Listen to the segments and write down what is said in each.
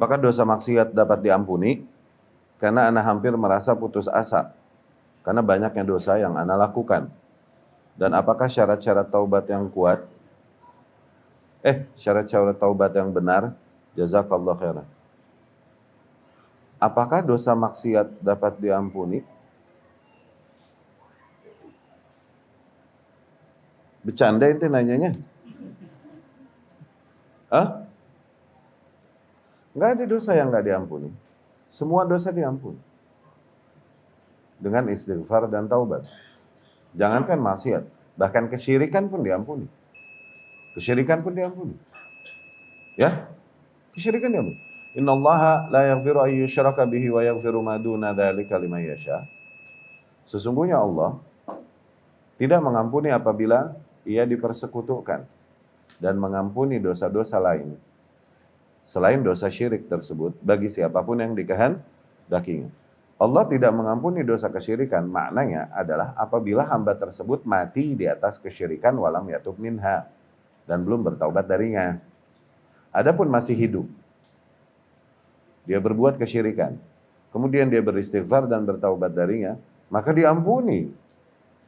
Apakah dosa maksiat dapat diampuni? Karena ana hampir merasa putus asa. Karena banyaknya dosa yang ana lakukan. Dan apakah syarat-syarat taubat yang kuat? Syarat-syarat taubat yang benar? Jazakallah khairan. Apakah dosa maksiat dapat diampuni? Bercanda itu nanyanya? Hah? Nggak ada dosa yang nggak diampuni. Semua dosa diampuni. Dengan istighfar dan taubat. Jangankan maksiat, bahkan kesyirikan pun diampuni. Kesyirikan pun diampuni. Ya? Kesyirikan diampuni. Innallaha la yaghfiru an yushraka bihi wa yaghfiru ma duna dzalika liman yasha. Sesungguhnya Allah tidak mengampuni apabila ia dipersekutukan dan mengampuni dosa-dosa lain selain dosa syirik tersebut bagi siapapun yang dikehendakinya. Allah tidak mengampuni dosa kesyirikan, maknanya adalah apabila hamba tersebut mati di atas kesyirikan walam yatub minha dan belum bertaubat darinya. Adapun masih hidup, dia berbuat kesyirikan, kemudian dia beristighfar dan bertaubat darinya, maka diampuni.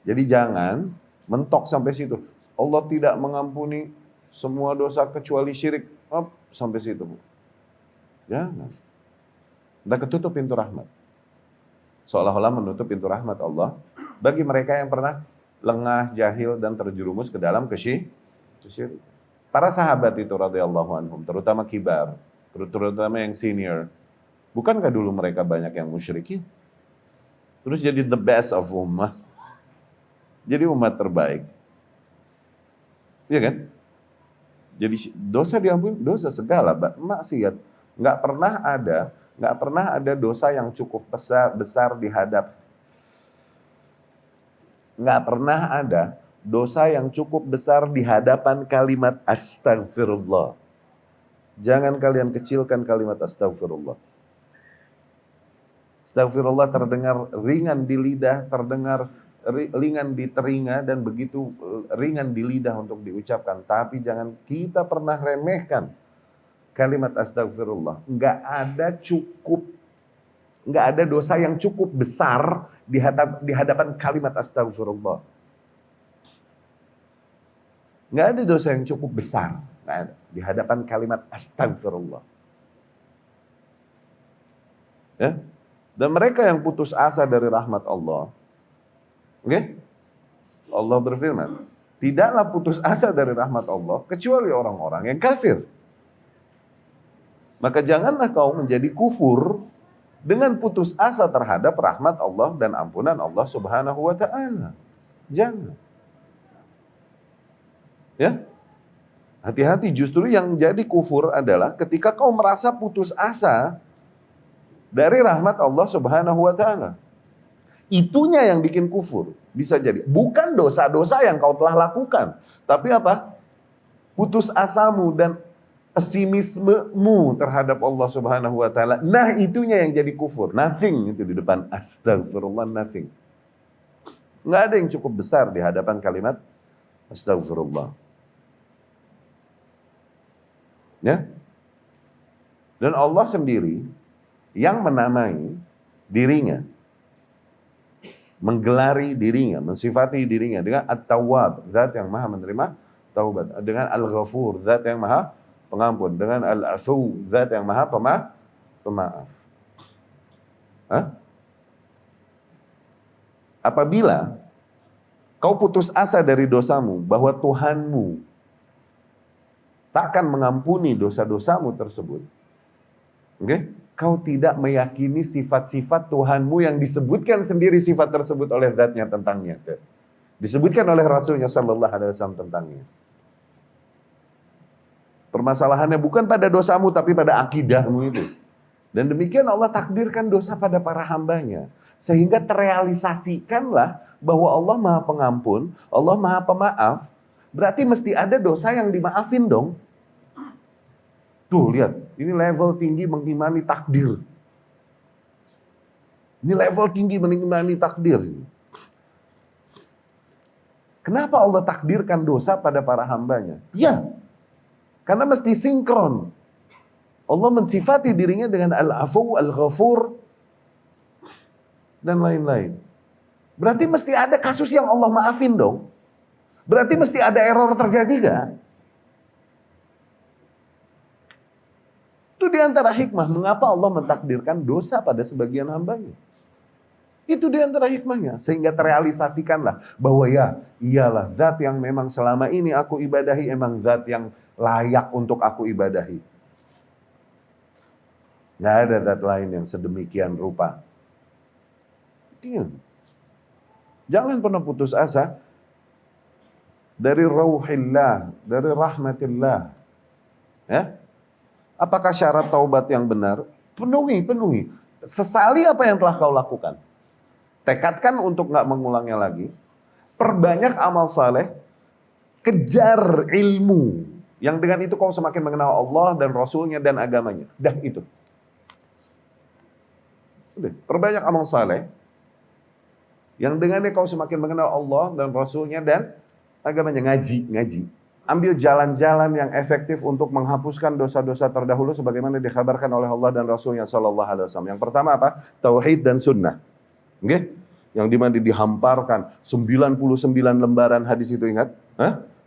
Jadi jangan mentok sampai situ. Allah tidak mengampuni semua dosa kecuali syirik. Sampai situ. Jangan. Udah ketutup pintu rahmat. Seolah-olah menutup pintu rahmat Allah bagi mereka yang pernah lengah, jahil, dan terjerumus ke dalam kesyirikan. Para sahabat itu radhiyallahu anhum, terutama kibar, terutama yang senior, bukankah dulu mereka banyak yang musyrikin? Terus jadi the best of ummah. Jadi umat terbaik. Iya kan? Jadi dosa diampuni, dosa segala maksiat. Nggak pernah ada dosa yang cukup besar nggak pernah ada dosa yang cukup besar di hadapan kalimat astagfirullah. Jangan kalian kecilkan kalimat astagfirullah. Astagfirullah terdengar ringan di lidah, terdengar ringan di telinga, dan begitu ringan di lidah untuk diucapkan. Tapi jangan kita pernah remehkan kalimat astagfirullah. Nggak ada dosa yang cukup besar di hadapan kalimat astagfirullah. Nggak ada dosa yang cukup besar di hadapan kalimat astagfirullah. Ya? Dan mereka yang putus asa dari rahmat Allah, Allah berfirman, tidaklah putus asa dari rahmat Allah kecuali orang-orang yang kafir. Maka janganlah kau menjadi kufur dengan putus asa terhadap rahmat Allah dan ampunan Allah Subhanahu wa ta'ala. Jangan. Ya. Hati-hati, justru yang jadi kufur adalah ketika kau merasa putus asa dari rahmat Allah Subhanahu wa ta'ala. Itunya yang bikin kufur. Bisa jadi. Bukan dosa-dosa yang kau telah lakukan. Tapi apa? Putus asamu dan pesimismemu terhadap Allah Subhanahu wa ta'ala. Nah, itunya yang jadi kufur. Nothing itu di depan astagfirullah, nothing. Nggak ada yang cukup besar di hadapan kalimat astagfirullah. Ya? Dan Allah sendiri yang menamai dirinya, menggelari dirinya, mensifati dirinya dengan At-Tawwab, zat yang maha menerima taubat, dengan Al-Ghafur, zat yang maha pengampun, dengan Al-Afu, zat yang maha pemaaf. Apabila kau putus asa dari dosamu, bahwa Tuhanmu takkan mengampuni dosa-dosamu tersebut, kau tidak meyakini sifat-sifat Tuhanmu yang disebutkan sendiri sifat tersebut oleh zatnya tentangnya. Disebutkan oleh Rasulnya Sallallahu Alaihi Wasallam tentangnya. Permasalahannya bukan pada dosamu, tapi pada akidahmu itu. Dan demikian Allah takdirkan dosa pada para hambanya. Sehingga terrealisasikanlah bahwa Allah maha pengampun, Allah maha pemaaf. Berarti mesti ada dosa yang dimaafin dong. Tuh lihat, ini level tinggi mengimani takdir. Ini level tinggi mengimani takdir. Kenapa Allah takdirkan dosa pada para hambanya? Ya, karena mesti sinkron. Allah mensifati dirinya dengan Al-Afu, Al-Ghafur, dan lain-lain. Berarti mesti ada kasus yang Allah maafin dong. Berarti mesti ada error terjadi kan? Itu diantara hikmah mengapa Allah mentakdirkan dosa pada sebagian hambanya. Itu diantara hikmahnya. Sehingga terrealisasikanlah bahwa ya, iyalah zat yang memang selama ini aku ibadahi emang zat yang layak untuk aku ibadahi. Nggak ada zat lain yang sedemikian rupa. Itu. Jangan pernah putus asa dari rauhillah, dari rahmatillah. Ya? Apakah syarat taubat yang benar? Penuhi. Sesali apa yang telah kau lakukan. Tekadkan untuk nggak mengulangnya lagi. Perbanyak amal saleh. Kejar ilmu. Yang dengan itu kau semakin mengenal Allah dan Rasulnya dan agamanya. Dah itu. Udah, perbanyak amal saleh. Yang dengannya kau semakin mengenal Allah dan Rasulnya dan agamanya. Ngaji. Ambil jalan-jalan yang efektif untuk menghapuskan dosa-dosa terdahulu sebagaimana dikhabarkan oleh Allah dan Rasulnya Sallallahu Alaihi Wasallam. Yang pertama apa? Tauhid dan sunnah. Okay? Yang dimana dihamparkan 99 lembaran hadis itu, ingat?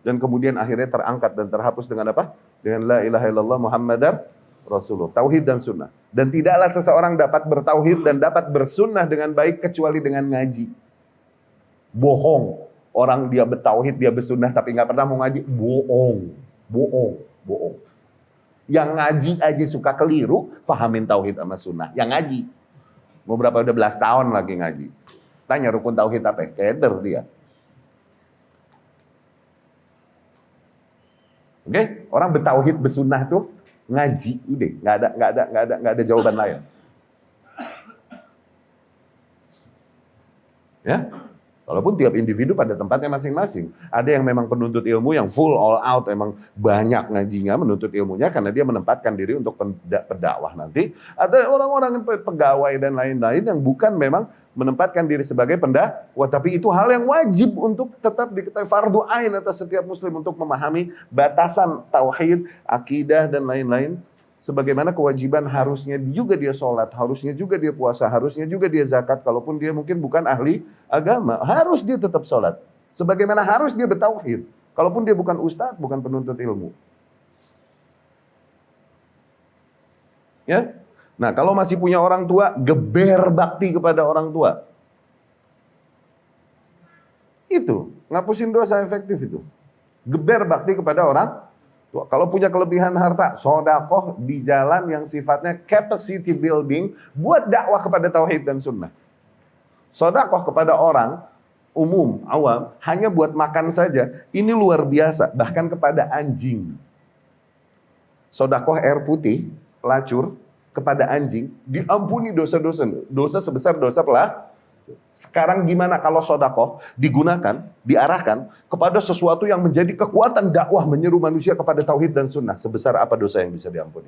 Dan kemudian akhirnya terangkat dan terhapus dengan apa? Dengan la ilaha illallah Muhammadar Rasulullah. Tauhid dan sunnah. Dan tidaklah seseorang dapat bertauhid dan dapat bersunnah dengan baik kecuali dengan ngaji. Bohong. Orang dia bertauhid, dia bersunnah tapi nggak pernah mau ngaji. Bohong. Yang ngaji aja suka keliru, fahamin tauhid sama sunnah. Yang ngaji. Mau berapa udah belas tahun lagi ngaji. Tanya rukun tauhid apa? Keder dia. Oke, orang bertauhid bersunnah tuh ngaji, udah nggak ada jawaban lain. Ya, walaupun tiap individu pada tempatnya masing-masing. Ada yang memang penuntut ilmu yang full all out, emang banyak ngajinya, menuntut ilmunya karena dia menempatkan diri untuk pendakwah nanti. Ada orang-orang yang pegawai dan lain-lain yang bukan memang menempatkan diri sebagai pendakwah, tapi itu hal yang wajib untuk tetap diketahui, fardu ain atas setiap muslim untuk memahami batasan tauhid, akidah dan lain-lain. Sebagaimana kewajiban harusnya juga dia sholat, harusnya juga dia puasa, harusnya juga dia zakat. Kalaupun dia mungkin bukan ahli agama, harus dia tetap sholat. Sebagaimana harus dia bertauhid. Kalaupun dia bukan ustadz, bukan penuntut ilmu. Ya, nah kalau masih punya orang tua, geber bakti kepada orang tua. Itu, ngapusin dosa efektif itu. Geber bakti kepada orang tua. Kalau punya kelebihan harta, sodakoh di jalan yang sifatnya capacity building buat dakwah kepada tauhid dan sunnah. Sodakoh kepada orang umum, awam, hanya buat makan saja, ini luar biasa, bahkan kepada anjing. Sodakoh air putih, pelacur, kepada anjing, diampuni dosa-dosa. Dosa sebesar dosa pelacur. Sekarang gimana kalau sodakoh digunakan, diarahkan kepada sesuatu yang menjadi kekuatan dakwah menyeru manusia kepada tauhid dan sunnah. Sebesar apa dosa yang bisa diampuni?